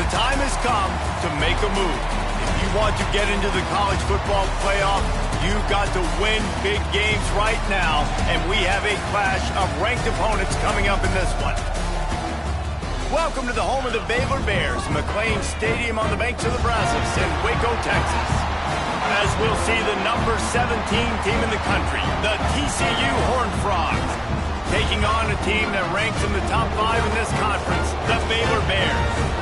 the time has come to make a move. If you want to get into the college football playoff, you've got to win big games right now, and we have a clash of ranked opponents coming up in this one. Welcome to the home of the Baylor Bears, McLean Stadium on the banks of the Brazos in Waco, Texas. As we'll see the number 17 team in the country, the TCU Horned Frogs, taking on a team that ranks in the top 5 in this conference, the Baylor Bears.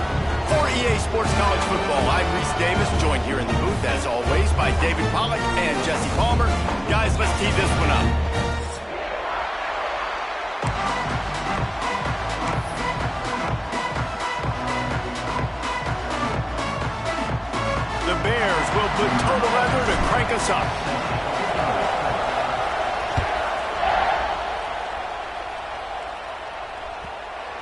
For EA Sports College Football, I'm Reese Davis, joined here in the booth, as always, by David Pollack and Jesse Palmer. Guys, let's tee this one up. The Bears will put total leather to crank us up.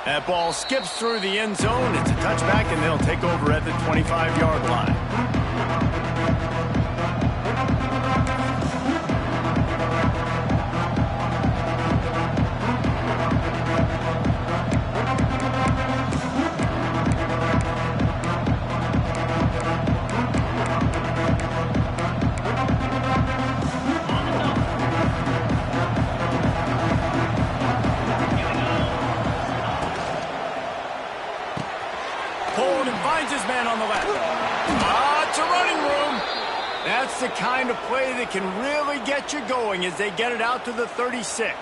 That ball skips through the end zone. It's a touchback, and they'll take over at the 25-yard line. His man on the left. It's a running room. That's the kind of play that can really get you going as they get it out to the 36.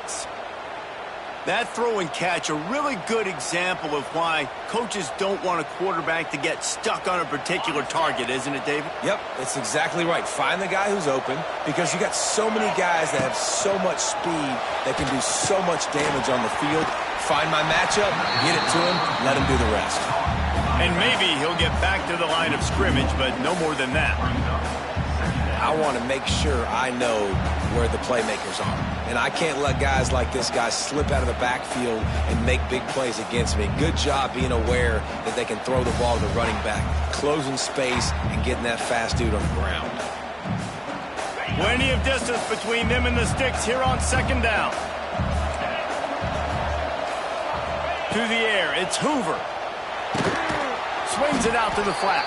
That throw and catch, a really good example of why coaches don't want a quarterback to get stuck on a particular target, isn't it, David? Yep, that's exactly right. Find the guy who's open, because you got so many guys that have so much speed that can do so much damage on the field. Find my matchup, get it to him, let him do the rest. And maybe he'll get back to the line of scrimmage, but no more than that. I want to make sure I know where the playmakers are. And I can't let guys like this guy slip out of the backfield and make big plays against me. Good job being aware that they can throw the ball to the running back, closing space and getting that fast dude on the ground. Plenty of distance between them and the sticks here on second down. To the air, it's Hoover. Swings it out to the flat.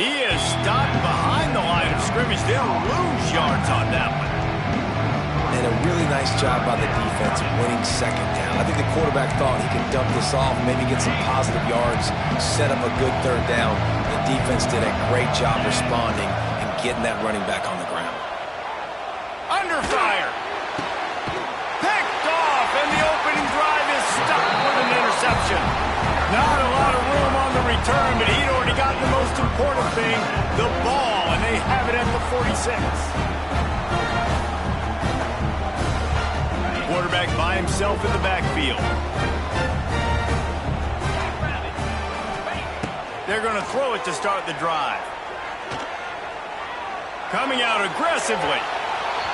He is stopped behind the line of scrimmage. They'll lose yards on that one. And a really nice job by the defense winning second down. I think the quarterback thought he could dump this off, maybe get some positive yards, set up a good third down. The defense did a great job responding and getting that running back on the ground. Under fire. Picked off, and the opening drive is stopped with an interception. Not a lot of room on the return, but he'd already gotten the most important thing, the ball, and they have it at the 46. Quarterback by himself in the backfield. They're going to throw it to start the drive. Coming out aggressively,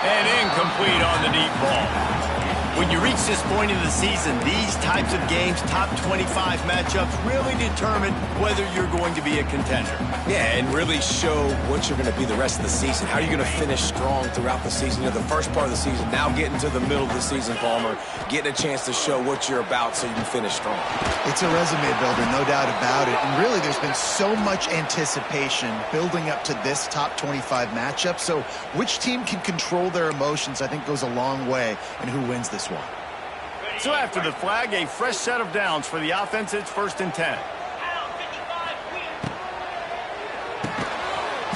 and incomplete on the deep ball. When you reach this point in the season, these types of games, top 25 matchups, really determine whether you're going to be a contender. Yeah, and really show what you're going to be the rest of the season. How are you going to finish strong throughout the season? You know, the first part of the season, now getting to the middle of the season, Palmer, getting a chance to show what you're about so you can finish strong. It's a resume builder, no doubt about it. And really, there's been so much anticipation building up to this top 25 matchup. So which team can control their emotions, I think, goes a long way in who wins this one. So after the flag, a fresh set of downs for the offense. It's 1st and 10.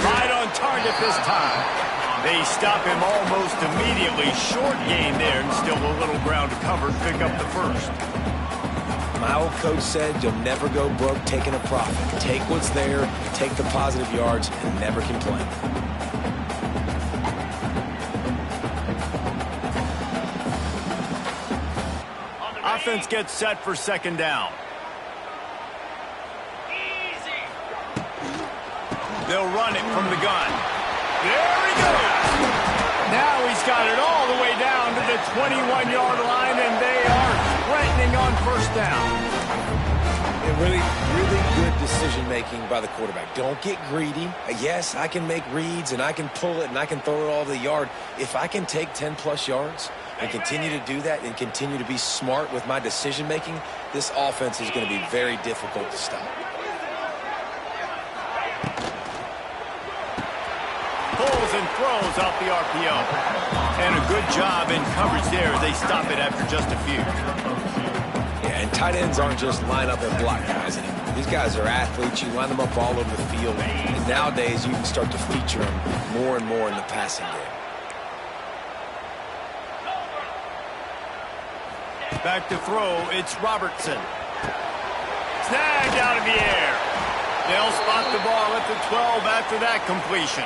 Right on target this time. They stop him almost immediately. Short gain there, and still a little ground to cover. Pick up the first. My old coach said you'll never go broke taking a profit. Take what's there, take the positive yards, and never complain. Offense gets set for second down. They'll run it from the gun. There he goes. Now he's got it all the way down to the 21-yard line, and they are threatening on first down. And really good decision-making by the quarterback. Don't get greedy. Yes, I can make reads, and I can pull it, and I can throw it all to the yard. If I can take 10-plus yards and continue to do that and continue to be smart with my decision-making, this offense is going to be very difficult to stop. throws off the RPO. And a good job in coverage there as they stop it after just a few. Yeah, and tight ends aren't just line up and block guys anymore. These guys are athletes. You line them up all over the field. And nowadays, you can start to feature them more and more in the passing game. Back to throw, it's Robertson. Snagged out of the air. They'll spot the ball at the 12 after that completion.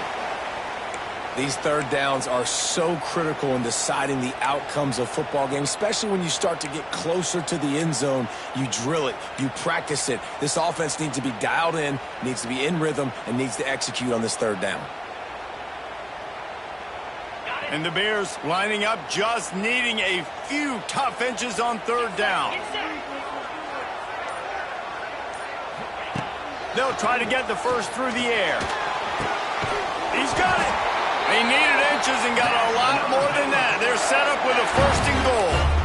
These third downs are so critical in deciding the outcomes of football games, especially when you start to get closer to the end zone. You drill it, you practice it. This offense needs to be dialed in, needs to be in rhythm, and needs to execute on this third down. And the Bears lining up, just needing a few tough inches on third down. They'll try to get the first through the air. He's got it. They needed inches and got a lot more than that. They're set up with a first and goal.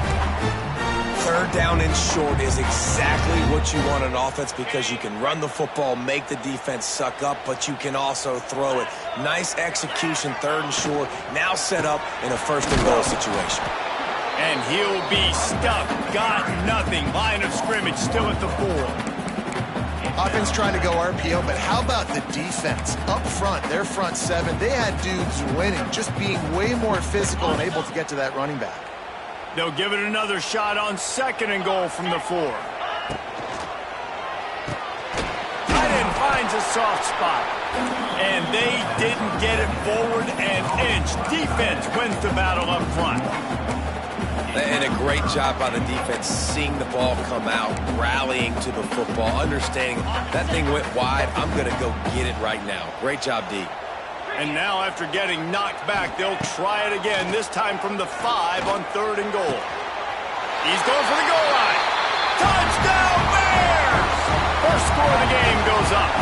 Third down and short is exactly what you want in offense because you can run the football, make the defense suck up, but you can also throw it. Nice execution, third and short, now set up in a first and goal situation. And he'll be stuck. Got nothing. Line of scrimmage still at the 4. Offense trying to go RPO, but how about the defense? Up front, their front seven, they had dudes winning, just being way more physical and able to get to that running back. They'll give it another shot on second and goal from the 4. Tight end finds a soft spot. And they didn't get it forward an inch. Defense wins the battle up front. And a great job by the defense seeing the ball come out, rallying to the football, understanding that thing went wide. I'm going to go get it right now. Great job, D. And now after getting knocked back, they'll try it again, this time from the 5 on third and goal. He's going for the goal line. Touchdown, Bears! First score of the game goes up.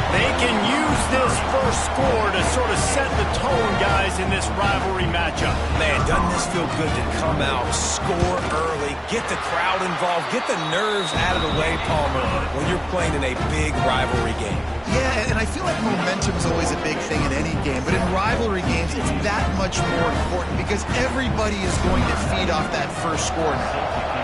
They can use this first score to sort of set the tone, guys, in this rivalry matchup. Man, doesn't this feel good to come out, score early, get the crowd involved, get the nerves out of the way, Palmer, when you're playing in a big rivalry game. Yeah, and I feel like momentum's always a big thing in any game, but in rivalry games, it's that much more important because everybody is going to feed off that first score now.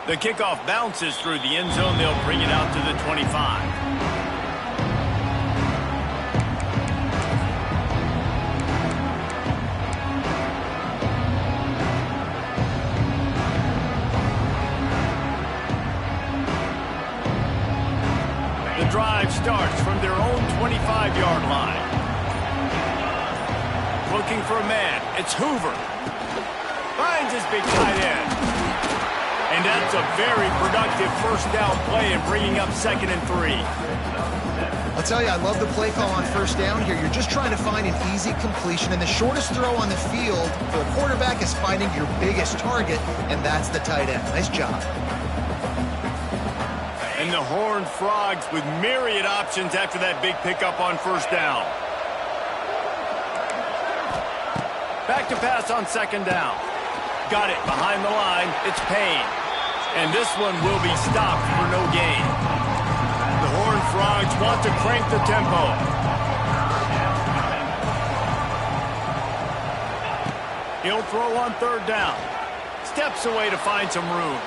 The kickoff bounces through the end zone. They'll bring it out to the 25. The drive starts from their own 25-yard line. Looking for a man. It's Hoover. Finds his big tight end. And that's a very productive first down play in bringing up 2nd and 3. I'll tell you, I love the play call on first down here. You're just trying to find an easy completion, and the shortest throw on the field for a quarterback is finding your biggest target, and that's the tight end. Nice job. And the Horned Frogs with myriad options after that big pickup on first down. Back to pass on 2nd down. Got it behind the line. It's Payne. And this one will be stopped for no gain. The Horned Frogs want to crank the tempo. He'll throw on third down. Steps away to find some room.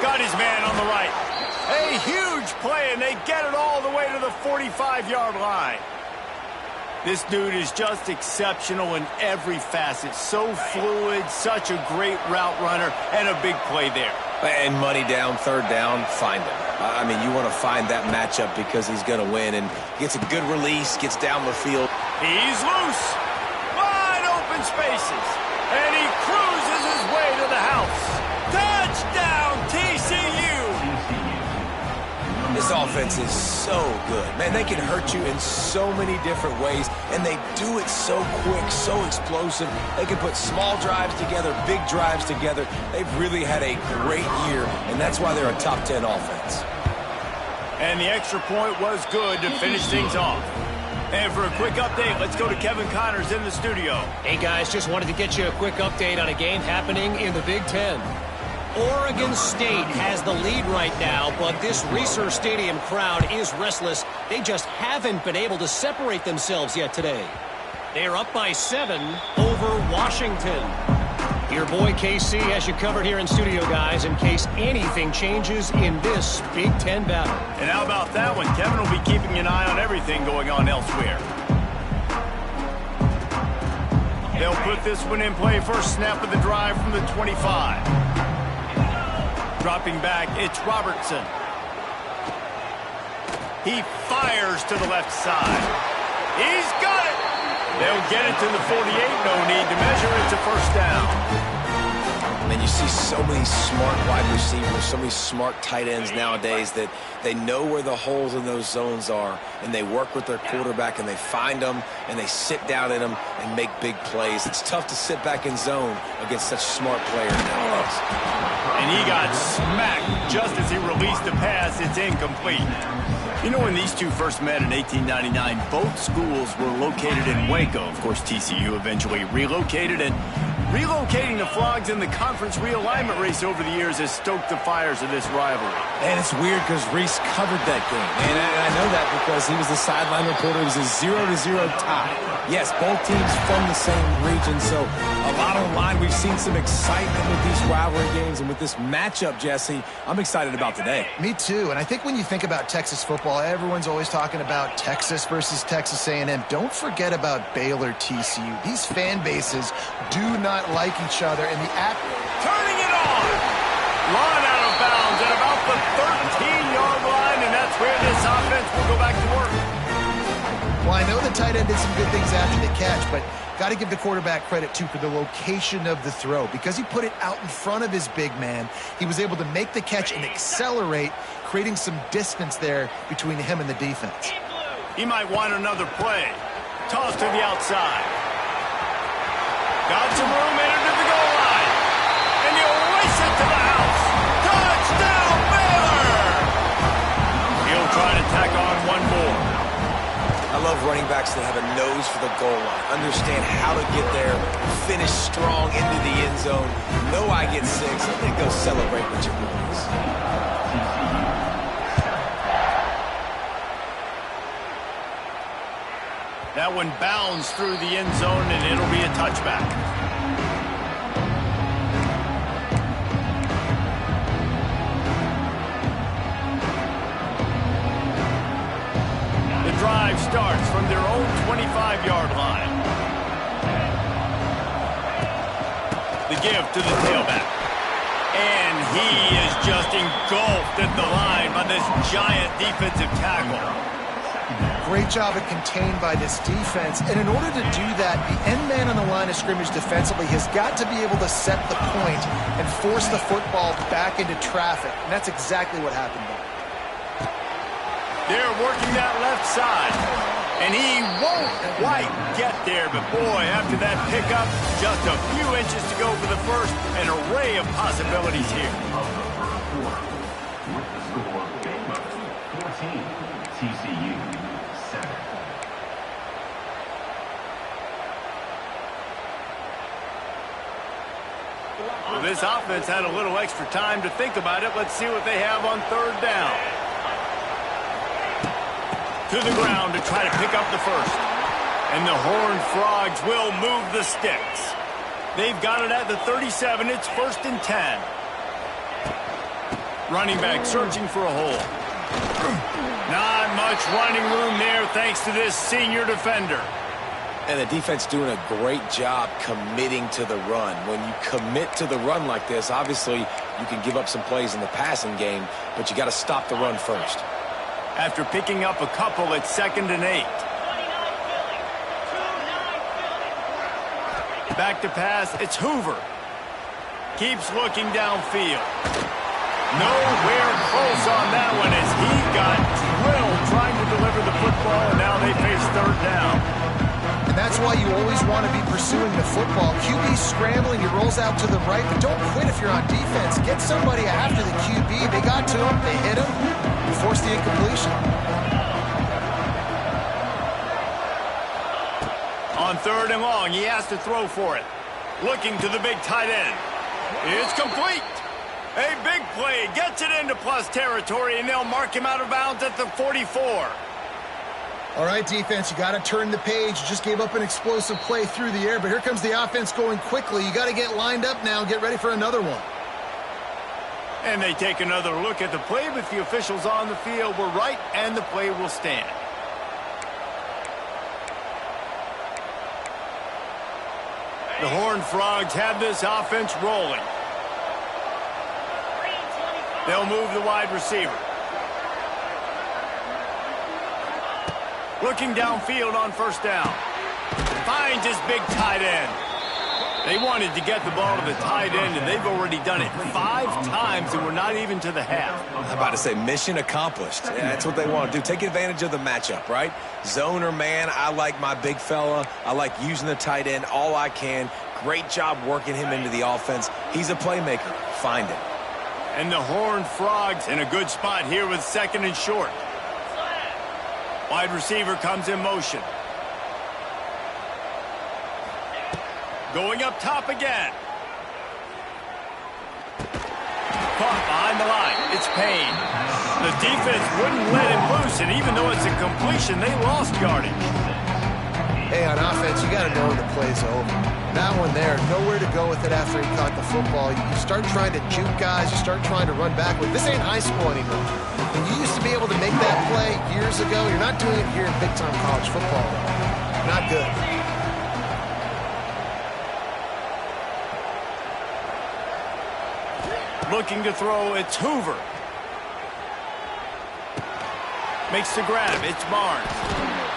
Got his man on the right. A huge play, and they get it all the way to the 45-yard line. This dude is just exceptional in every facet. So fluid, such a great route runner, and a big play there. And money down, third down, find him. I mean, you want to find that matchup because he's going to win and gets a good release, gets down the field. He's loose. Wide open spaces. And he cruises his way to the house. Touchdown, TCU! This offense is so good. Man, they can hurt you in so many different ways, and they do it so quick, so explosive. They can put small drives together, big drives together. They've really had a great year, and that's why they're a top 10 offense. And the extra point was good to finish things off. And for a quick update, let's go to Kevin Connors in the studio. Hey, guys, just wanted to get you a quick update on a game happening in the Big Ten. Oregon State has the lead right now, but this Reser Stadium crowd is restless. They just haven't been able to separate themselves yet today. They're up by 7 over Washington. Your boy KC has you covered here in studio, guys, in case anything changes in this Big Ten battle. And how about that one? Kevin will be keeping an eye on everything going on elsewhere. They'll put this one in play. First snap of the drive from the 25. Dropping back, it's Robertson. He fires to the left side. He's got it! They'll get it to the 48. No need to measure. It's a first down. And you see so many smart wide receivers, so many smart tight ends nowadays that they know where the holes in those zones are, and they work with their quarterback, and they find them, and they sit down in them and make big plays. It's tough to sit back in zone against such smart players nowadays. And he got smacked just as he released the pass. It's incomplete. You know, when these two first met in 1899, both schools were located in Waco. Of course, TCU eventually relocated, and relocating the Frogs in the conference realignment race over the years has stoked the fires of this rivalry. And it's weird because Reese covered that game. And I know that because he was the sideline reporter. It was a 0-0 tie. Yes, both teams from the same region, so a lot on the line. We've seen some excitement with these rivalry games, and with this matchup, Jesse, I'm excited about today. Me too, and I think when you think about Texas football, everyone's always talking about Texas versus Texas A&M. Don't forget about Baylor TCU. These fan bases do not like each other, and the turning it on! Line out of bounds at about the 13-yard line, and that's where this offense will go back to work. Well, I know the tight end did some good things after the catch, but got to give the quarterback credit, too, for the location of the throw. Because he put it out in front of his big man, he was able to make the catch and accelerate, creating some distance there between him and the defense. He might want another play. Toss to the outside. Got some room into the goal line. And he'll race it to the house. Touchdown, Baylor! He'll try to tack on one more. I love running backs that have a nose for the goal line. Understand how to get there, finish strong into the end zone. Know I get 6, and then go celebrate with your boys. That one bounds through the end zone, and it'll be a touchback. The drive starts from their own 25-yard line. The give to the tailback. And he is just engulfed at the line by this giant defensive tackle. Great job at contained by this defense. And in order to do that, the end man on the line of scrimmage defensively has got to be able to set the point and force the football back into traffic. And that's exactly what happened there. They're working that left side. And he won't quite get there. But, boy, after that pickup, just a few inches to go for the first. An array of possibilities here. With the score, Baylor 14, TCU 7. Well, this offense had a little extra time to think about it. Let's see what they have on third down. To the ground to try to pick up the first. And the Horned Frogs will move the sticks. They've got it at the 37. It's 1st and 10. Running back searching for a hole. Not much running room there thanks to this senior defender. And the defense doing a great job committing to the run. When you commit to the run like this, obviously you can give up some plays in the passing game, but you got to stop the run first. After picking up a couple, it's 2nd and 8. Back to pass, it's Hoover. Keeps looking downfield. Nowhere close on that one as he got drilled trying to deliver the football, and now they face third down. And that's why you always want to be pursuing the football. QB scrambling, he rolls out to the right, but don't quit if you're on defense. Get somebody after the QB. They got to him, they hit him, and forced the incompletion. On 3rd and long, he has to throw for it. Looking to the big tight end. It's complete. A big play, gets it into plus territory, and they'll mark him out of bounds at the 44. All right, defense, you got to turn the page. You just gave up an explosive play through the air, but here comes the offense going quickly. You got to get lined up now and get ready for another one. And they take another look at the play, but the officials on the field were right, and the play will stand. The Horned Frogs have this offense rolling. They'll move the wide receiver. Looking downfield on first down. Finds his big tight end. They wanted to get the ball to the tight end, and they've already done it 5 times, and we're not even to the half. I'm about to say mission accomplished. Yeah, that's what they want to do. Take advantage of the matchup, right? Zone or man, I like my big fella. I like using the tight end all I can. Great job working him into the offense. He's a playmaker. Find him. And the Horned Frogs in a good spot here with 2nd and short. Wide receiver comes in motion. Going up top again. Caught behind the line. It's Payne. The defense wouldn't let him loose, and even though it's a completion, they lost yardage. Hey, on offense, you got to know when the play's over. That one there, nowhere to go with it after he caught the football. You start trying to juke guys. You start trying to run backward. This ain't high school anymore. When you used to be able to make that play years ago, you're not doing it here in big-time college football. Not good. Looking to throw, it's Hoover. Makes the grab, it's Barnes.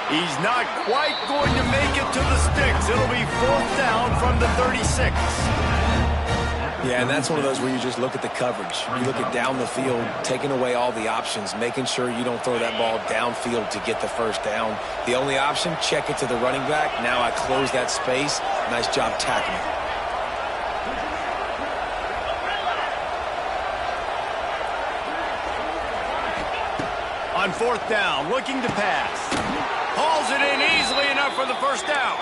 He's not quite going to make it to the sticks. It'll be 4th down from the 36. Yeah, and that's one of those where you just look at the coverage. You look at down the field, taking away all the options, making sure you don't throw that ball downfield to get the first down. The only option, check it to the running back. Now I close that space. Nice job tackling. On 4th down, looking to pass. Hauls it in easily enough for the first down.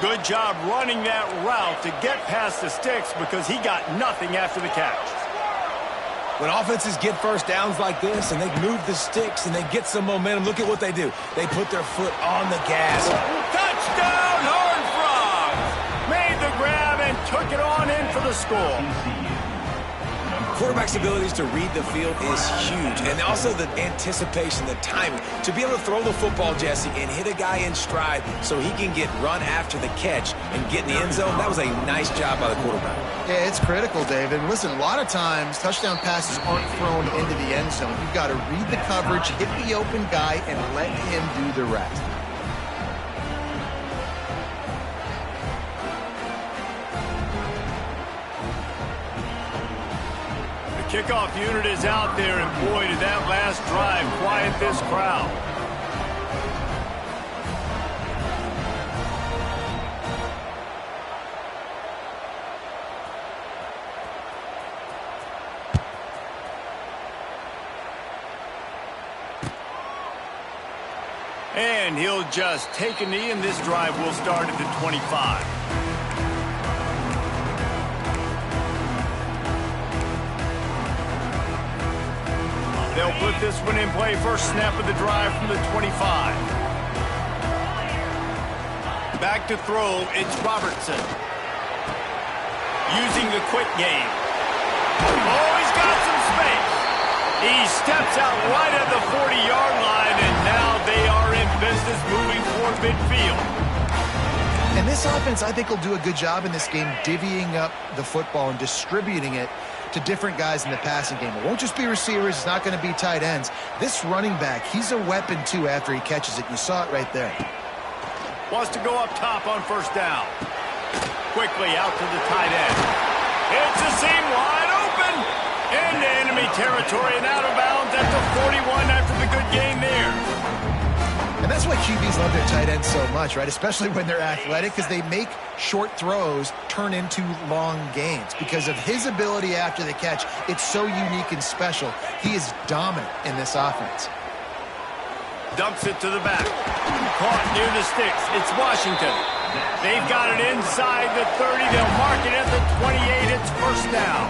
Good job running that route to get past the sticks because he got nothing after the catch. When offenses get first downs like this and they move the sticks and they get some momentum, look at what they do. They put their foot on the gas. Touchdown, Horned Frogs! Made the grab and took it on in for the score. Quarterback's abilities to read the field is huge, and also the anticipation, the timing. To be able to throw the football, Jesse, and hit a guy in stride so he can get run after the catch and get in the end zone, that was a nice job by the quarterback. Yeah, it's critical, David. Listen, a lot of times touchdown passes aren't thrown into the end zone. You've got to read the coverage, hit the open guy, and let him do the rest. Kickoff unit is out there, and boy, did that last drive quiet this crowd. And he'll just take a knee, and this drive will start at the 25. They'll put this one in play. First snap of the drive from the 25. Back to throw, it's Robertson. Using the quick game. Oh, he's got some space. He steps out right at the 40-yard line, and now they are in business moving toward midfield. And this offense, I think, will do a good job in this game divvying up the football and distributing it to different guys in the passing game. It won't just be receivers. It's not going to be tight ends. This running back, he's a weapon, too, after he catches it. You saw it right there. Wants to go up top on first down. Quickly out to the tight end. It's a seam wide open. Into enemy territory and out of bounds at the 41 after the good game there. And that's why QBs love their tight ends so much, right? Especially when they're athletic, because they make short throws turn into long gains. Because of his ability after the catch, it's so unique and special. He is dominant in this offense. Dumps it to the back. Caught near the sticks. It's Washington. They've got it inside the 30. They'll mark it at the 28. It's first down.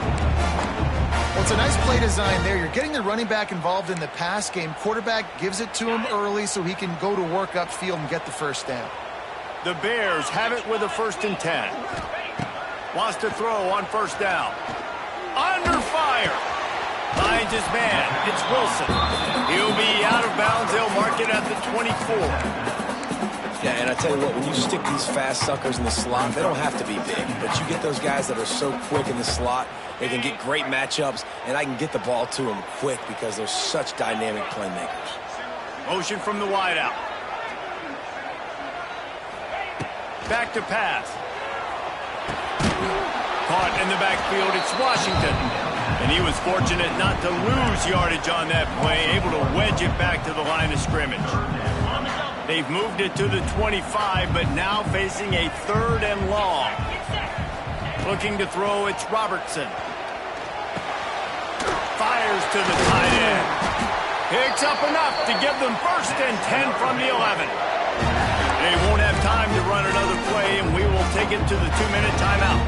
It's a nice play design there. You're getting the running back involved in the pass game. Quarterback gives it to him early so he can go to work upfield and get the first down. The Bears have it with a 1st and 10. Wants to throw on 1st down. Under fire. Finds his man. It's Wilson. He'll be out of bounds. They'll mark it at the 24. Yeah, and I tell you what, when you stick these fast suckers in the slot, they don't have to be big. But you get those guys that are so quick in the slot, they can get great matchups, and I can get the ball to them quick because they're such dynamic playmakers. Motion from the wideout. Back to pass. Caught in the backfield, it's Washington. And he was fortunate not to lose yardage on that play, able to wedge it back to the line of scrimmage. They've moved it to the 25, but now facing a 3rd and long. Looking to throw, it's Robertson. Fires to the tight end. Picks up enough to give them 1st and 10 from the 11. They won't have time to run another play, and we will take it to the 2-minute timeout.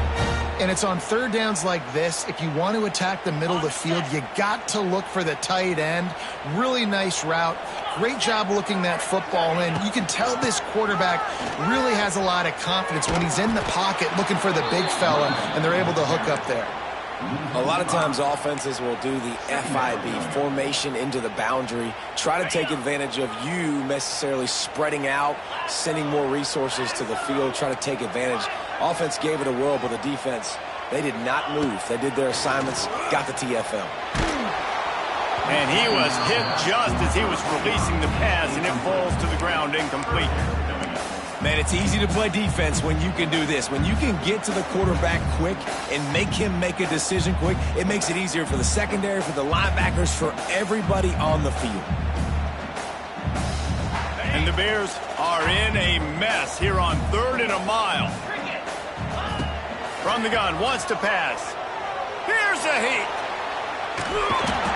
And it's on 3rd downs like this. If you want to attack the middle of the field, you got to look for the tight end. Really nice route. Great job looking that football in. You can tell this quarterback really has a lot of confidence when he's in the pocket looking for the big fella, and they're able to hook up there. A lot of times offenses will do the FIB, formation into the boundary, try to take advantage of you necessarily spreading out, sending more resources to the field, try to take advantage. Offense gave it a whirl, but the defense, they did not move. They did their assignments, got the TFL. And he was hit just as he was releasing the pass, and it falls to the ground incomplete. Man, it's easy to play defense when you can do this. When you can get to the quarterback quick and make him make a decision quick, it makes it easier for the secondary, for the linebackers, for everybody on the field. And the Bears are in a mess here on 3rd and a mile. From the gun, wants to pass. Here's a heat.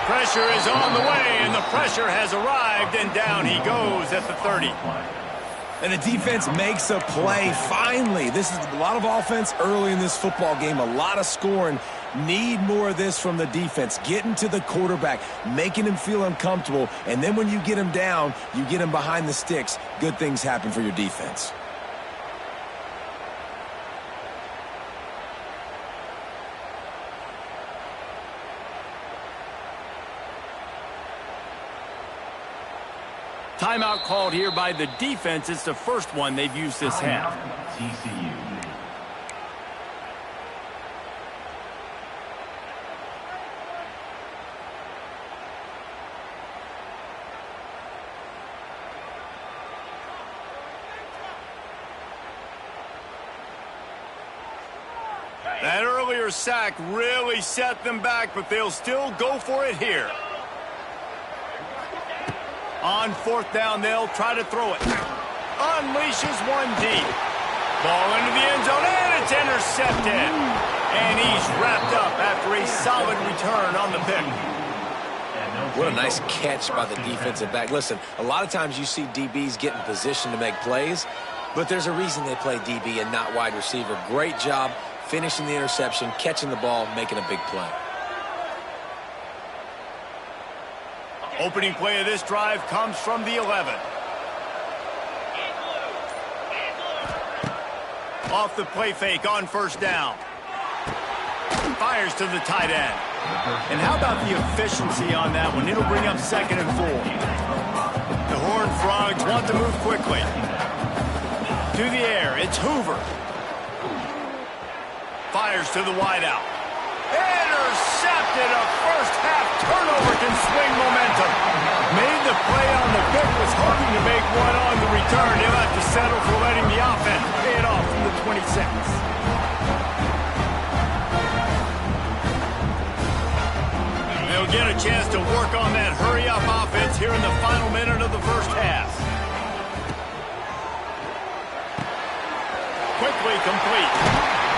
Pressure is on the way, and the pressure has arrived, and down he goes at the 30. And the defense makes a play, finally. This is a lot of offense early in this football game, a lot of scoring. Need more of this from the defense. Getting to the quarterback, making him feel uncomfortable, and then when you get him down, you get him behind the sticks. Good things happen for your defense. Timeout called here by the defense. It's the first one they've used this half. TCU. That earlier sack really set them back, but they'll still go for it here. On 4th down, they'll try to throw it. Unleashes one deep. Ball into the end zone, and it's intercepted. And he's wrapped up after a solid return on the pick. What a nice catch by the defensive back. Listen, a lot of times you see DBs get in position to make plays, but there's a reason they play DB and not wide receiver. Great job finishing the interception, catching the ball, making a big play. Opening play of this drive comes from the 11. Off the play fake on 1st down. Fires to the tight end. And how about the efficiency on that one? It'll bring up 2nd and 4. The Horned Frogs want to move quickly. To the air, it's Hoover. Fires to the wideout. Intercepted. A first-half turnover can swing momentum. Made the play on the pick, was hoping to make one on the return. He'll have to settle for letting the offense pay it off from the 26. They'll get a chance to work on that hurry-up offense here in the final minute of the first half. Quickly complete.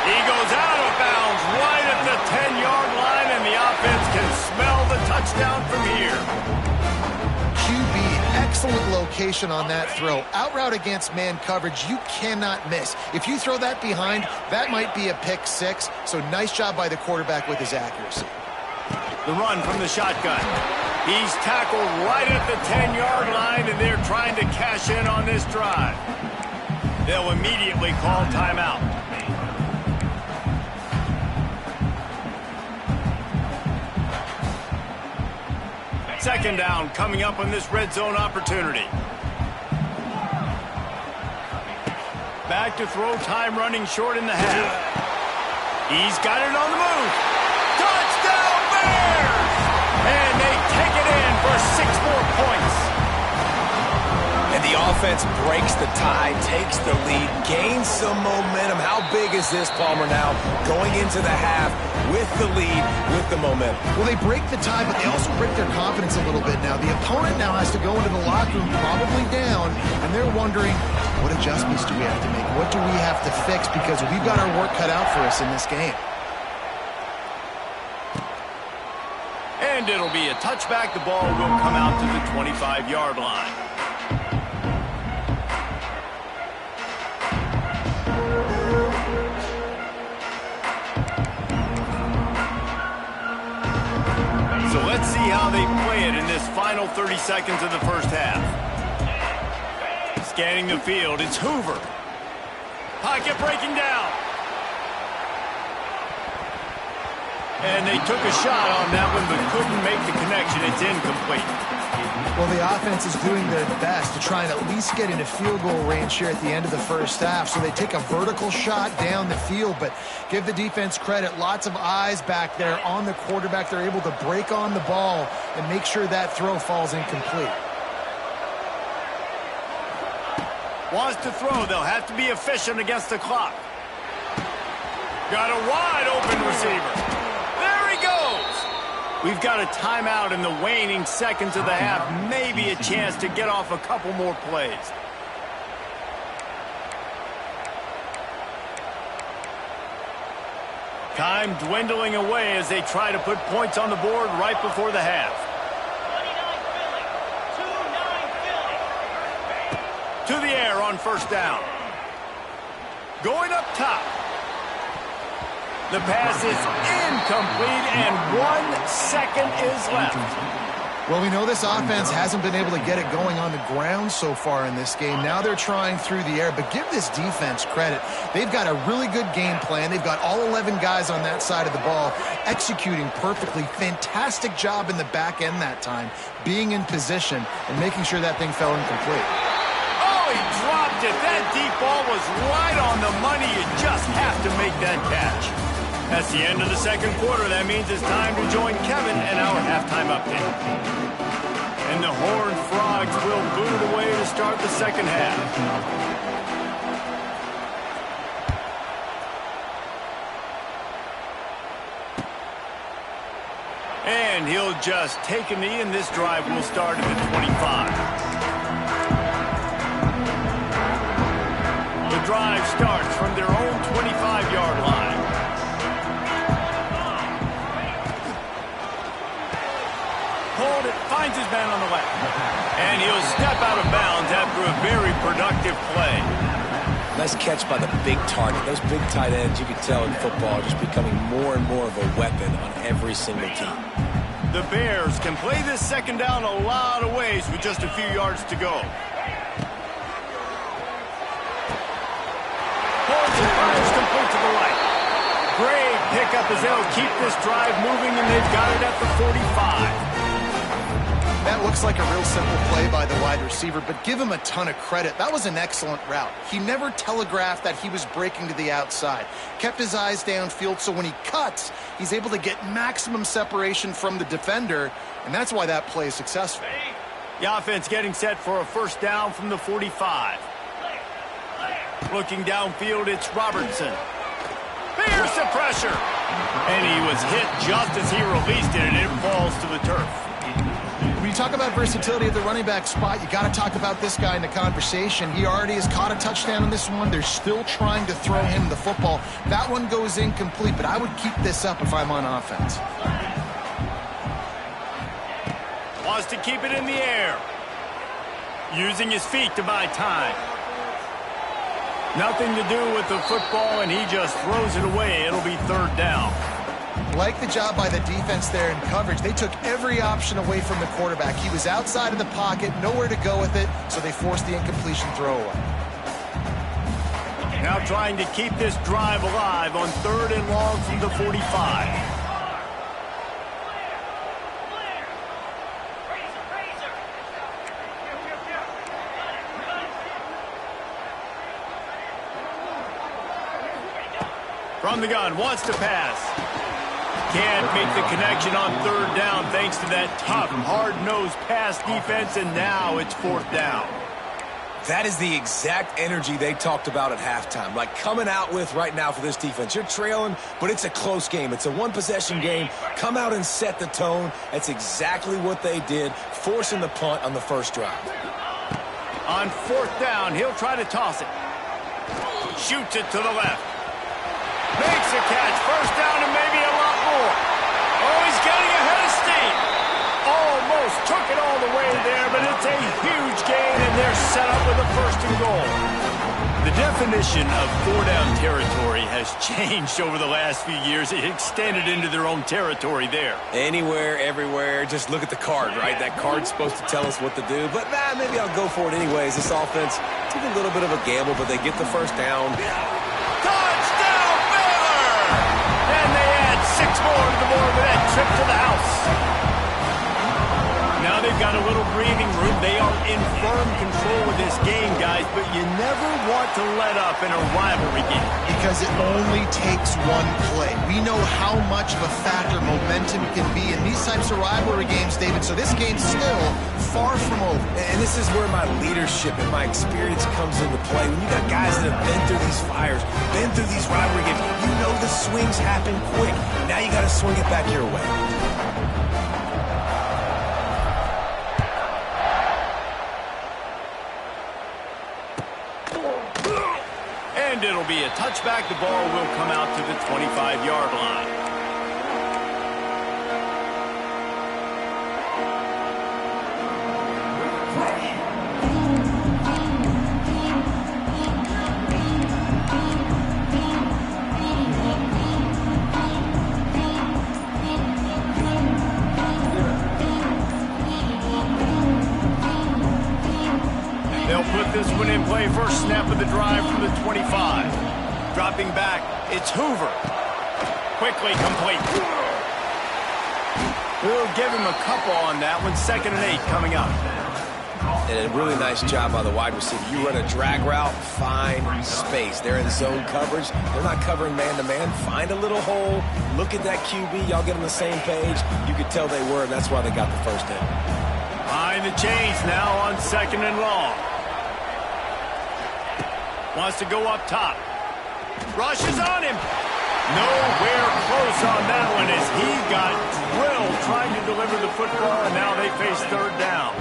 He goes out of bounds right at the 10-yard line, and the offense can smell the touchdown from here. QB, excellent location on that throw. Out route against man coverage, you cannot miss. If you throw that behind, that might be a pick 6. So nice job by the quarterback with his accuracy. The run from the shotgun. He's tackled right at the 10-yard line, and they're trying to cash in on this drive. They'll immediately call timeout. Second down coming up on this red zone opportunity. Back to throw, time running short in the half. He's got it on the move. Touchdown Bears! And they take it in for 6 more points. And the offense breaks the tie, takes the lead, gains some momentum. How big is this, Palmer, now? Going into the half with the lead, with the momentum. Well, they break the tie, but they also break their confidence a little bit now. The opponent now has to go into the locker room probably down, and they're wondering, what adjustments do we have to make? What do we have to fix? Because we've got our work cut out for us in this game. And it'll be a touchback. The ball will come out to the 25-yard line. So let's see how they play it in this final 30 seconds of the first half. Scanning the field, it's Hoover. Pocket breaking down. And they took a shot on that one, but couldn't make the connection. It's incomplete. Well, the offense is doing their best to try and at least get into field goal range here at the end of the first half. So they take a vertical shot down the field, but give the defense credit. Lots of eyes back there on the quarterback. They're able to break on the ball and make sure that throw falls incomplete. Wants to throw. They'll have to be efficient against the clock. Got a wide open receiver. There he goes. We've got a timeout in the waning seconds of the half. Maybe a chance to get off a couple more plays. Time dwindling away as they try to put points on the board right before the half. To the air on first down. Going up top. The pass is incomplete, and 1 second is left. Well, we know this offense hasn't been able to get it going on the ground so far in this game. Now they're trying through the air, but give this defense credit. They've got a really good game plan. They've got all 11 guys on that side of the ball executing perfectly. Fantastic job in the back end that time, being in position and making sure that thing fell incomplete. Oh, he dropped it. That deep ball was right on the money. You just have to make that catch. That's the end of the second quarter. That means it's time to join Kevin and our halftime update. And the Horned Frogs will boot it away to start the second half. And he'll just take a knee, and this drive will start at the 25. The drive starts from their own 25-yard line. Hold it, finds his man on the left. And he'll step out of bounds after a very productive play. Nice catch by the big target. Those big tight ends, you can tell in football, are just becoming more and more of a weapon on every single team. The Bears can play this second down a lot of ways with just a few yards to go. Holds and fires complete to the right. Great pickup as they'll keep this drive moving, and they've got it at the 45. That looks like a real simple play by the wide receiver, but give him a ton of credit. That was an excellent route. He never telegraphed that he was breaking to the outside. Kept his eyes downfield, so when he cuts, he's able to get maximum separation from the defender, and that's why that play is successful. The offense getting set for a first down from the 45. Looking downfield, it's Robertson. There's the pressure. And he was hit just as he released it, and it falls to the turf. When you talk about versatility at the running back spot, you got to talk about this guy in the conversation. He already has caught a touchdown on this one. They're still trying to throw him the football. That one goes incomplete, but I would keep this up if I'm on offense. Wants to keep it in the air. Using his feet to buy time. Nothing to do with the football, and he just throws it away. It'll be third down. Like the job by the defense there in coverage. They took every option away from the quarterback. He was outside of the pocket, nowhere to go with it, so they forced the incompletion throwaway. Now trying to keep this drive alive on 3rd and long from the 45. From the gun, wants to pass. Can't make the connection on 3rd down thanks to that tough, hard-nosed pass defense, and now it's 4th down. That is the exact energy they talked about at halftime, like coming out with right now for this defense. You're trailing, but it's a close game. It's a one-possession game. Come out and set the tone. That's exactly what they did, forcing the punt on the first drive. On 4th down, he'll try to toss it. Shoots it to the left. Makes a catch. 1st down and maybe a lot more. Oh, he's getting ahead of steam. Almost took it all the way there, but it's a huge gain, and they're set up with a 1st and goal. The definition of 4-down territory has changed over the last few years. It extended into their own territory there. Anywhere, everywhere. Just look at the card, right? That card's supposed to tell us what to do, but maybe I'll go for it anyways. This offense took a little bit of a gamble, but they get the 1st down. Touchdown, Baylor! And they add 6 more to the board with that trip to the house. Now they've got a little breathing room. They are in firm control of this game, guys, but you never want to let up in a rivalry game. Because it only takes one play. We know how much of a factor momentum can be in these types of rivalry games, David, so this game's still far from over. And this is where my leadership and my experience comes into play. When you got guys that have been through these fires, been through these rivalry games, you know the swings happen quick. Now you got to swing it back your way. And it'll be a touchback. The ball will come out to the 25-yard line. They'll put this one in play. First snap of the drive from the 25. Dropping back, it's Hoover. Quickly complete. We'll give him a couple on that one. 2nd and 8 coming up. And a really nice job by the wide receiver. You run a drag route, find space. They're in zone coverage. They're not covering man-to-man. Find a little hole. Look at that QB. Y'all get on the same page. You could tell they were, and that's why they got the 1st down. Behind the chains now on 2nd and long. Wants to go up top. Rushes on him. Nowhere close on that one as he got drilled trying to deliver the football, and now they face 3rd down.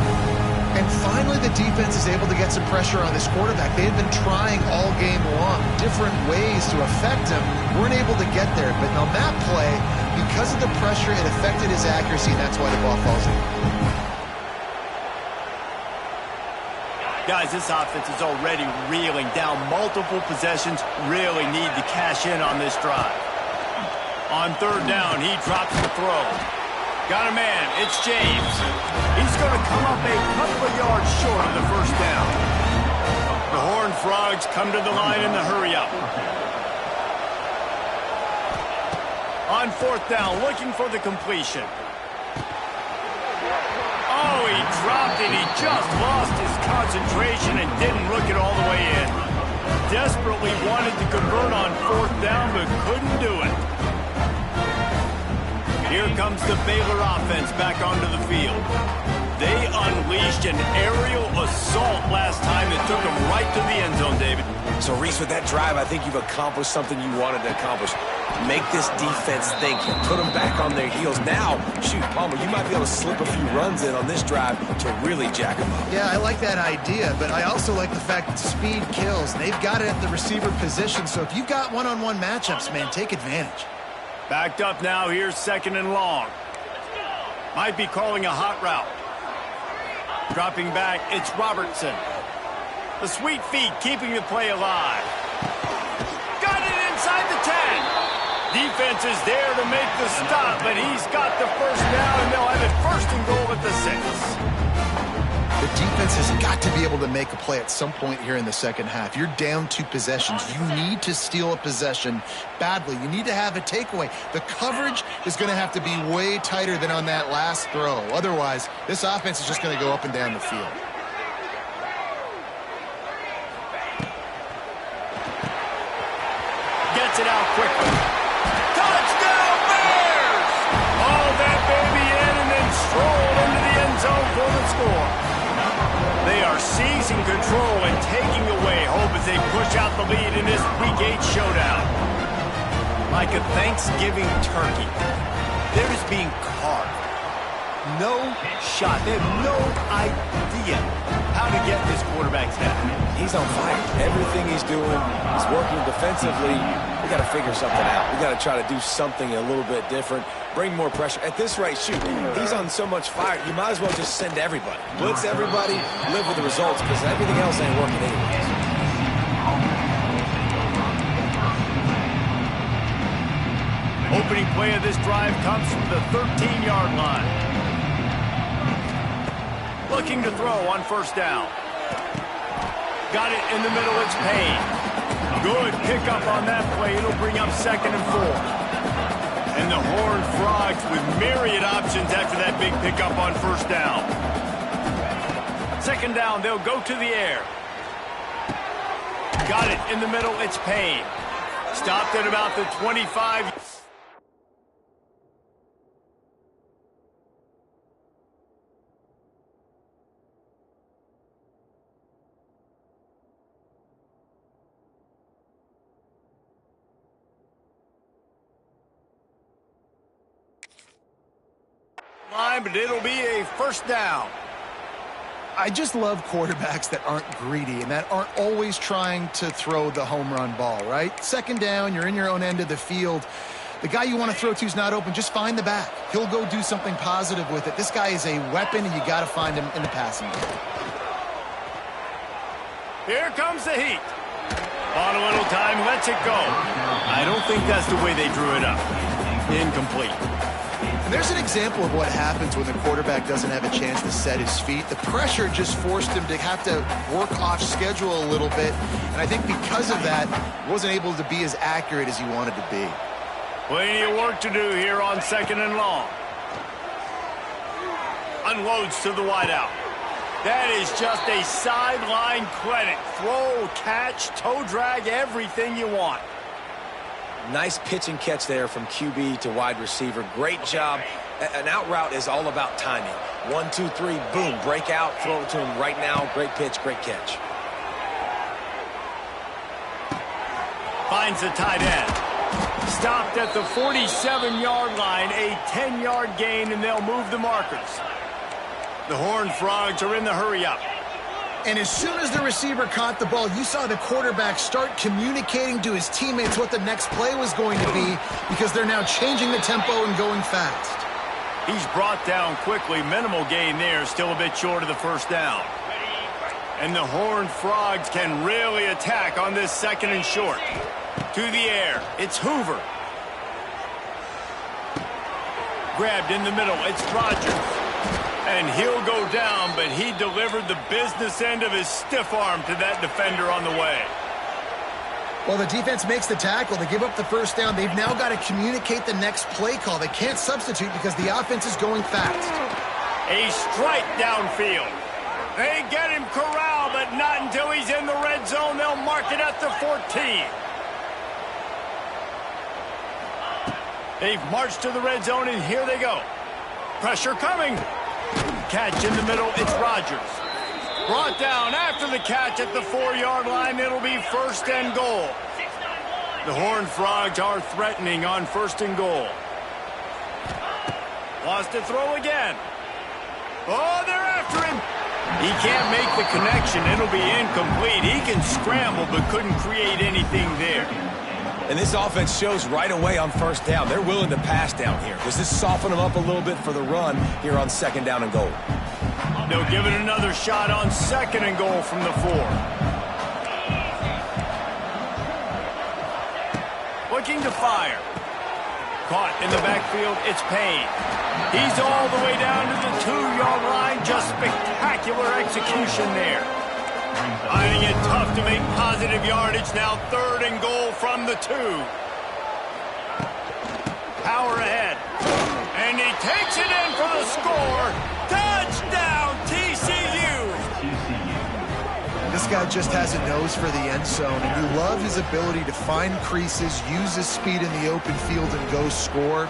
And finally the defense is able to get some pressure on this quarterback. They had been trying all game long, different ways to affect him. Weren't able to get there, but on that play, because of the pressure, it affected his accuracy, and that's why the ball falls in. Guys, this offense is already reeling down multiple possessions. Really need to cash in on this drive. On 3rd down, he drops the throw. Got a man. It's James. He's going to come up a couple of yards short of the 1st down. The Horned Frogs come to the line in the hurry-up. On 4th down, looking for the completion. Oh, he dropped it. He just lost his concentration and didn't look it all the way in. Desperately wanted to convert on 4th down, but couldn't do it. Here comes the Baylor offense back onto the field. They unleashed an aerial assault last time that took them right to the end zone, David. So, Reese, with that drive, I think you've accomplished something you wanted to accomplish. Make this defense think. Put them back on their heels. Now, shoot, Palmer, you might be able to slip a few runs in on this drive to really jack them up. Yeah, I like that idea, but I also like the fact that speed kills. They've got it at the receiver position, so if you've got one-on-one matchups, man, take advantage. Backed up now. Here's 2nd and long. Might be calling a hot route. Dropping back, it's Robertson. The sweet feet keeping the play alive. Got it inside the 10. defense is there to make the stop, but he's got the first down, and they'll have it 1st and goal at the 6. The defense has got to be able to make a play at some point here in the second half. You're down 2 possessions. You need to steal a possession badly. You need to have a takeaway. The coverage is going to have to be way tighter than on that last throw. Otherwise, this offense is just going to go up and down the field. Gets it out quickly. Touchdown, Bears! All that baby in and then strolled into the end zone for the score. They are seizing control and taking away hope as they push out the lead in this Week 8 showdown. Like a Thanksgiving turkey, they're just being carved. No shot. They have no idea how to get this quarterback's head. He's on fire. Everything he's doing is working defensively. We got to figure something out. We got to try to do something a little bit different. Bring more pressure. At this rate, shoot, he's on so much fire, you might as well just send everybody. Blitz everybody, live with the results, because everything else ain't working anyways. Opening play of this drive comes from the 13-yard line. Looking to throw on 1st down. Got it in the middle, it's Payne. Good pickup on that play. It'll bring up 2nd and 4. And the Horned Frogs with myriad options after that big pickup on 1st down. 2nd down, they'll go to the air. Got it in the middle, it's Payne. Stopped at about the 25. But it'll be a 1st down. I just love quarterbacks that aren't greedy and that aren't always trying to throw the home run ball, right? 2nd down, you're in your own end of the field. The guy you want to throw to is not open. Just find the back. He'll go do something positive with it. This guy is a weapon, and you got to find him in the passing game. Here comes the heat. On a little time, lets it go. I don't think that's the way they drew it up. Incomplete. And there's an example of what happens when the quarterback doesn't have a chance to set his feet. The pressure just forced him to have to work off schedule a little bit. And I think because of that, wasn't able to be as accurate as he wanted to be. Plenty of work to do here on 2nd and long. Unloads to the wideout. That is just a sideline clinic. Throw, catch, toe drag, everything you want. Nice pitch and catch there from QB to wide receiver. Great job. An out route is all about timing. 1, 2, 3, boom, break out, throw it to him right now. Great pitch, great catch. Finds the tight end. Stopped at the 47-yard line, a 10-yard gain, and they'll move the markers. The Horned Frogs are in the hurry-up. And as soon as the receiver caught the ball, you saw the quarterback start communicating to his teammates what the next play was going to be, because they're now changing the tempo and going fast. He's brought down quickly. Minimal gain there, still a bit short of the 1st down. And the Horned Frogs can really attack on this 2nd and short. To the air, it's Hoover. Grabbed in the middle, it's Rodgers. And he'll go down, but he delivered the business end of his stiff arm to that defender on the way. Well, the defense makes the tackle. They give up the 1st down. They've now got to communicate the next play call. They can't substitute because the offense is going fast. A strike downfield. They get him corralled, but not until he's in the red zone. They'll mark it at the 14. They've marched to the red zone, and here they go. Pressure coming. Catch in the middle, it's Rodgers. Brought down after the catch at the 4-yard line. It'll be 1st and goal. The Horned Frogs are threatening on 1st and goal. Wants to throw again. Oh, they're after him. He can't make the connection. It'll be incomplete. He can scramble, but couldn't create anything there. And this offense shows right away on 1st down. They're willing to pass down here. Does this soften them up a little bit for the run here on 2nd down and goal? They'll give it another shot on 2nd and goal from the 4. Looking to fire. Caught in the backfield, it's Payne. He's all the way down to the 2-yard line. Just spectacular execution there. Finding it tough to make positive yardage. Now 3rd and goal from the 2. Power ahead. And he takes it in for the score. Touchdown, TCU. This guy just has a nose for the end zone, and you love his ability to find creases, use his speed in the open field, and go score.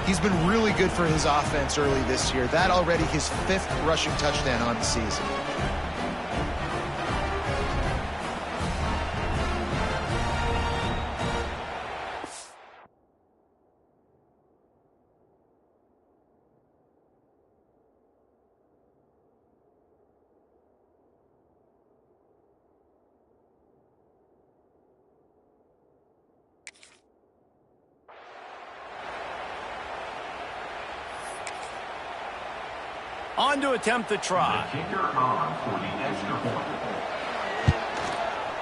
He's been really good for his offense early this year. That already his 5th rushing touchdown on the season. On to attempt the try. The kicker on for the extra point.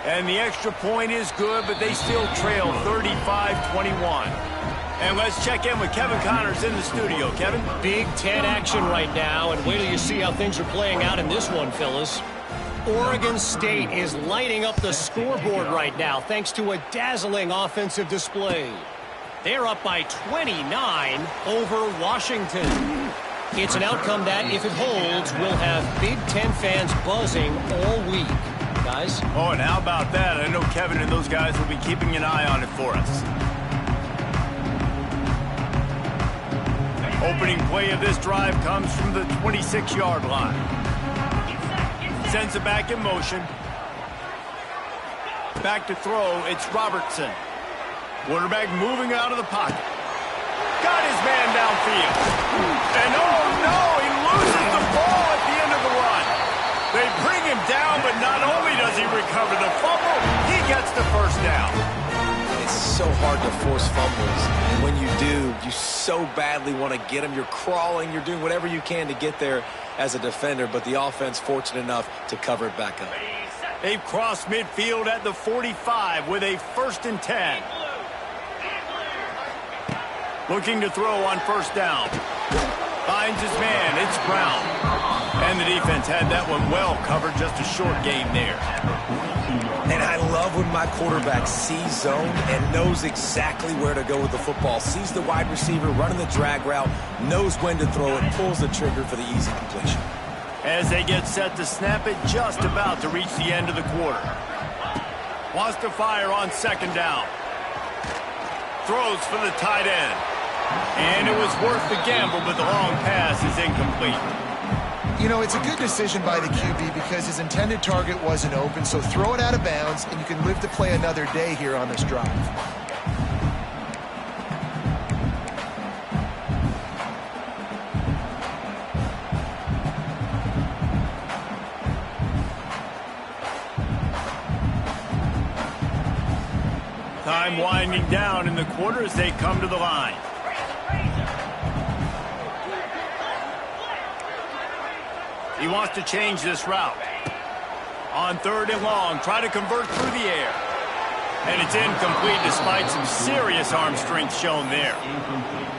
And the extra point is good, but they still trail 35-21. And let's check in with Kevin Connors in the studio. Kevin? Big Ten action right now, and wait till you see how things are playing out in this one, fellas. Oregon State is lighting up the scoreboard right now thanks to a dazzling offensive display. They're up by 29 over Washington. It's an outcome that, if it holds, will have Big Ten fans buzzing all week. Guys? Oh, and how about that? I know Kevin and those guys will be keeping an eye on it for us. Opening play of this drive comes from the 26-yard line. Sends it back in motion. Back to throw, it's Robertson. Quarterback moving out of the pocket. Got his man downfield. And oh no, he loses the ball at the end of the run. They bring him down, but not only does he recover the fumble, he gets the first down. It's so hard to force fumbles. And when you do, you so badly want to get them. You're crawling, you're doing whatever you can to get there as a defender, but the offense fortunate enough to cover it back up. They've crossed midfield at the 45 with a 1st and 10. Looking to throw on 1st down. Finds his man. It's Brown. And the defense had that one well covered. Just a short game there. And I love when my quarterback sees zone and knows exactly where to go with the football. Sees the wide receiver running the drag route, knows when to throw it, pulls the trigger for the easy completion. As they get set to snap it, just about to reach the end of the quarter. Wants to fire on 2nd down. Throws for the tight end. And it was worth the gamble, but the long pass is incomplete. You know, it's a good decision by the QB because his intended target wasn't open, so throw it out of bounds, and you can live to play another day here on this drive. Time winding down in the quarter as they come to the line. He wants to change this route. On 3rd and long, try to convert through the air. And it's incomplete despite some serious arm strength shown there.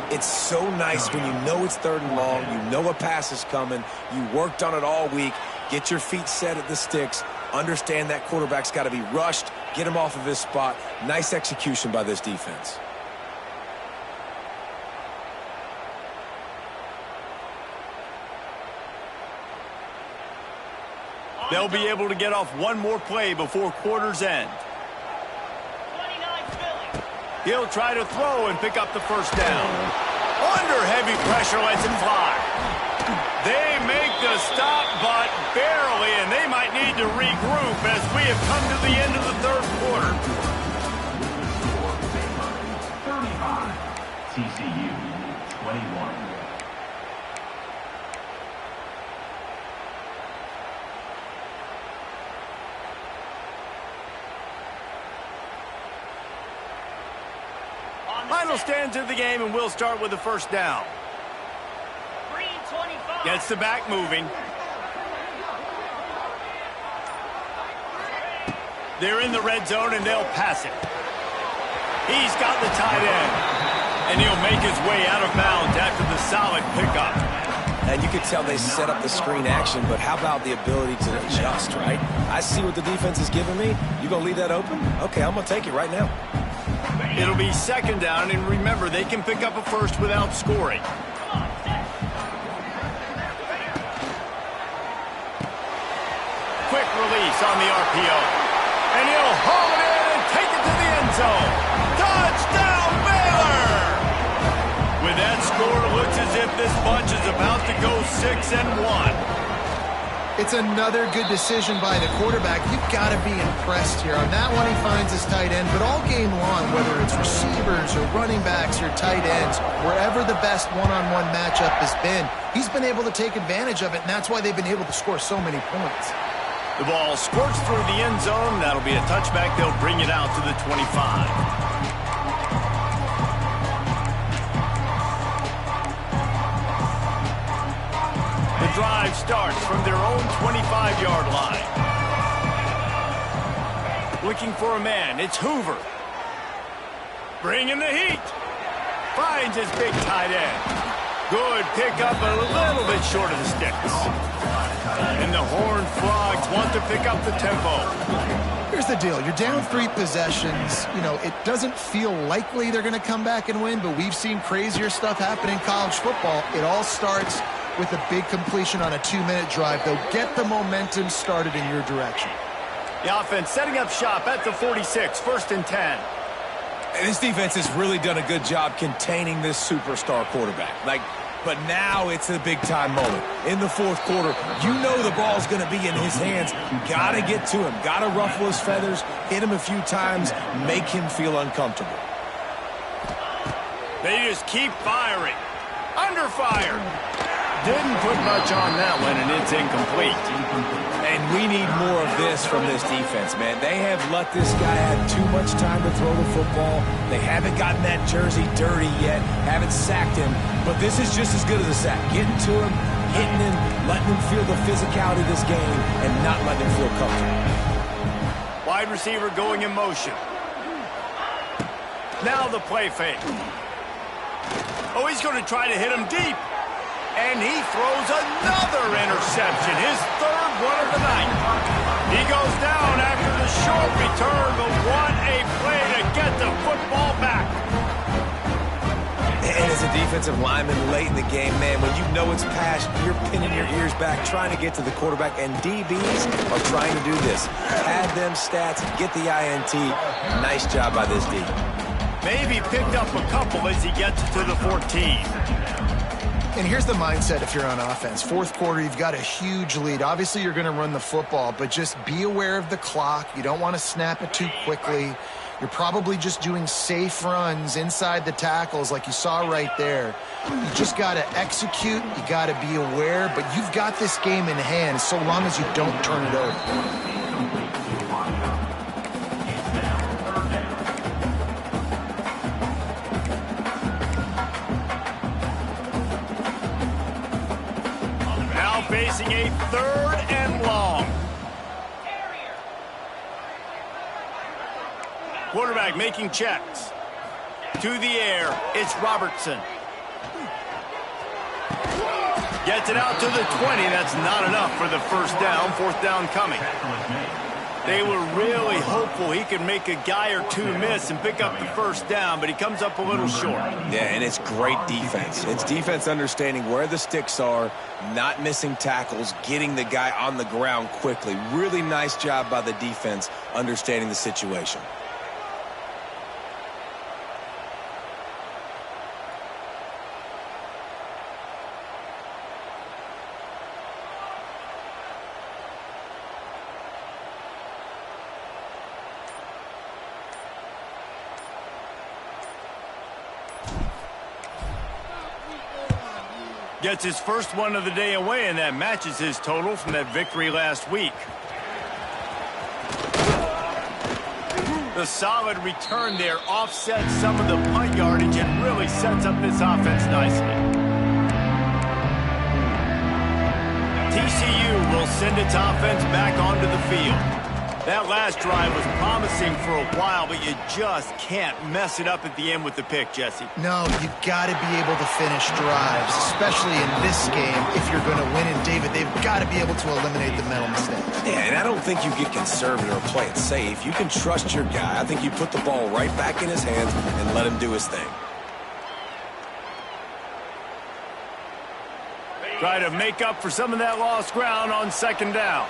It's so nice when you know it's 3rd and long, you know a pass is coming, you worked on it all week, get your feet set at the sticks, understand that quarterback's got to be rushed, get him off of his spot. Nice execution by this defense. They'll be able to get off one more play before quarter's end. He'll try to throw and pick up the 1st down. Under heavy pressure, lets him fly. They make the stop, but barely, and they might need to regroup as we have come to the end of the 3rd quarter. 35, TCU 21. Final stands of the game, and we'll start with the 1st down. Gets the back moving. They're in the red zone, and they'll pass it. He's got the tight end. And he'll make his way out of bounds after the solid pickup. And you can tell they set up the screen action, but how about the ability to adjust, right? I see what the defense is giving me. You going to leave that open? Okay, I'm going to take it right now. It'll be second down, and remember, they can pick up a first without scoring. Quick release on the RPO. And he'll haul it in and take it to the end zone. Touchdown, Baylor! With that score, it looks as if this bunch is about to go 6-1. It's another good decision by the quarterback. You've got to be impressed here. On that one, he finds his tight end, but all game long, whether it's receivers or running backs or tight ends, wherever the best one-on-one matchup has been, he's been able to take advantage of it, and that's why they've been able to score so many points. The ball squirts through the end zone. That'll be a touchback. They'll bring it out to the 25. The drive starts from their own 25-yard line. Looking for a man. It's Hoover. Bringing the heat. Finds his big tight end. Good pickup, but a little bit short of the sticks. And the Horned Frogs want to pick up the tempo. Here's the deal. You're down 3 possessions. You know, it doesn't feel likely they're going to come back and win, but we've seen crazier stuff happen in college football. It all starts with a big completion on a 2-minute drive. They'll get the momentum started in your direction. The offense setting up shop at the 46, 1st and 10. This defense has really done a good job containing this superstar quarterback. But now it's a big-time moment. In the 4th quarter, you know the ball's going to be in his hands. Got to get to him. Got to ruffle his feathers, hit him a few times, make him feel uncomfortable. They just keep firing. Under fire. Didn't put much on that one, and it's incomplete. And we need more of this from this defense, man. They have let this guy have too much time to throw the football. They haven't gotten that jersey dirty yet, haven't sacked him. But this is just as good as a sack. Getting to him, hitting him, letting him feel the physicality of this game, and not letting him feel comfortable. Wide receiver going in motion. Now the play fake. Oh, he's going to try to hit him deep. And he throws another interception, his 3rd one of the night. He goes down after the short return, but what a play to get the football back. And as a defensive lineman late in the game, man, when you know it's past, you're pinning your ears back, trying to get to the quarterback, and DBs are trying to do this. Add them stats, get the INT. Nice job by this D. Maybe picked up a couple as he gets to the 14. And here's the mindset if you're on offense. 4th quarter, you've got a huge lead. Obviously, you're going to run the football, but just be aware of the clock. You don't want to snap it too quickly. You're probably just doing safe runs inside the tackles like you saw right there. You just got to execute. You got to be aware, but you've got this game in hand so long as you don't turn it over. Facing a 3rd and long. Quarterback making checks. To the air, it's Robertson. Gets it out to the 20. That's not enough for the 1st down. 4th down coming. They were really hopeful he could make a guy or two miss and pick up the 1st down, but he comes up a little short. Yeah, and it's great defense. It's defense understanding where the sticks are, not missing tackles, getting the guy on the ground quickly. Really nice job by the defense understanding the situation. Gets his 1st one of the day away, and that matches his total from that victory last week. The solid return there offsets some of the punt yardage and really sets up this offense nicely. TCU will send its offense back onto the field. That last drive was promising for a while, but you just can't mess it up at the end with the pick, Jesse. No, you've got to be able to finish drives, especially in this game if you're going to win. And, David, they've got to be able to eliminate the mental mistakes. Yeah, and I don't think you get conservative or play it safe. You can trust your guy. I think you put the ball right back in his hands and let him do his thing. Try to make up for some of that lost ground on second down.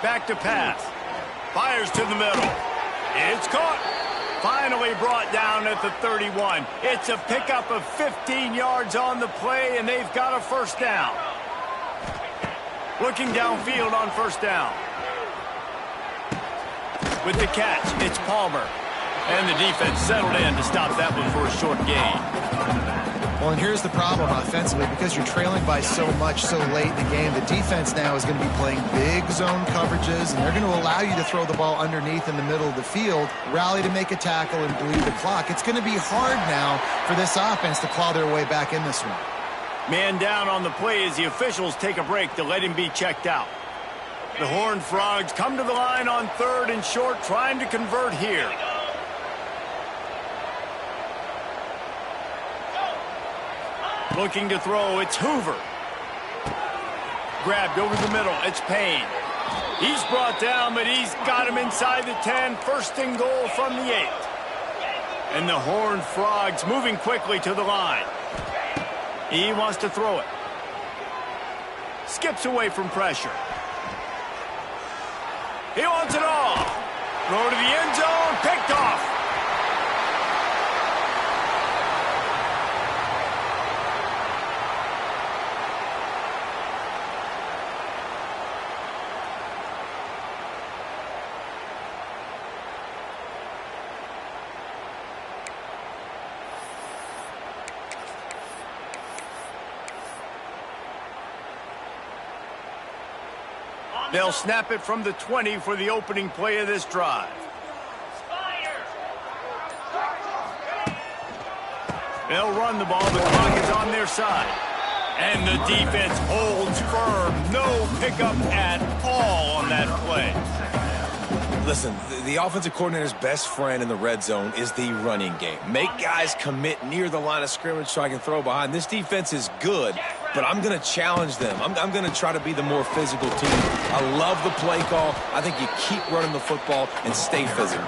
Back to pass. Fires to the middle. It's caught. Finally brought down at the 31. It's a pickup of 15 yards on the play, and they've got a first down. Looking downfield on first down. With the catch, it's Palmer. And the defense settled in to stop that one for a short gain. Well, and here's the problem offensively. Because you're trailing by so much so late in the game, the defense now is going to be playing big zone coverages, and they're going to allow you to throw the ball underneath in the middle of the field, rally to make a tackle, and bleed the clock. It's going to be hard now for this offense to claw their way back in this one. Man down on the play as the officials take a break to let him be checked out. The Horned Frogs come to the line on third and short, trying to convert here. Looking to throw, it's Hoover. Grabbed over the middle, it's Payne. He's brought down, but he's got him inside the 10. First and goal from the 8. And the Horned Frogs moving quickly to the line. He wants to throw it. Skips away from pressure. He wants it all. Throw to the end zone, picked off. They'll snap it from the 20 for the opening play of this drive. They'll run the ball. The clock is on their side. And the defense holds firm. No pickup at all on that play. Listen, the offensive coordinator's best friend in the red zone is the running game. Make guys commit near the line of scrimmage so I can throw behind. This defense is good, but I'm going to challenge them. I'm going to try to be the more physical team. I love the play call. I think you keep running the football and stay physical.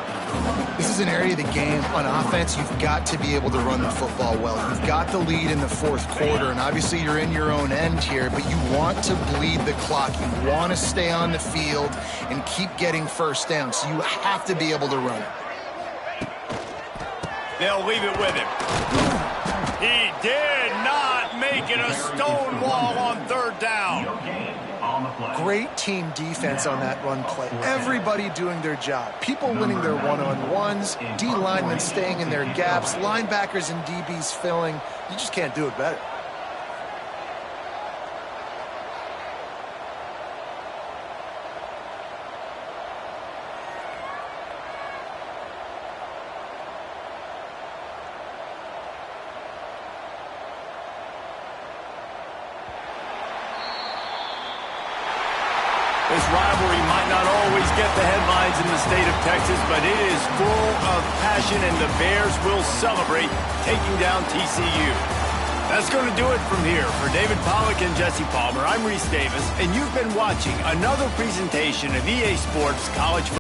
This is an area of the game on offense you've got to be able to run the football well. You've got the lead in the fourth quarter, and obviously you're in your own end here, but you want to bleed the clock. You want to stay on the field and keep getting first down, so you have to be able to run it. They'll leave it with him. He did not make it a stone wall on third down. Great team defense on that run play. Everybody doing their job. People winning their one-on-ones, D linemen staying in their gaps, linebackers and DBs filling. You just can't do it better. This rivalry might not always get the headlines in the state of Texas, but it is full of passion, and the Bears will celebrate taking down TCU. That's going to do it from here. For David Pollack and Jesse Palmer, I'm Reese Davis, and you've been watching another presentation of EA Sports College Football.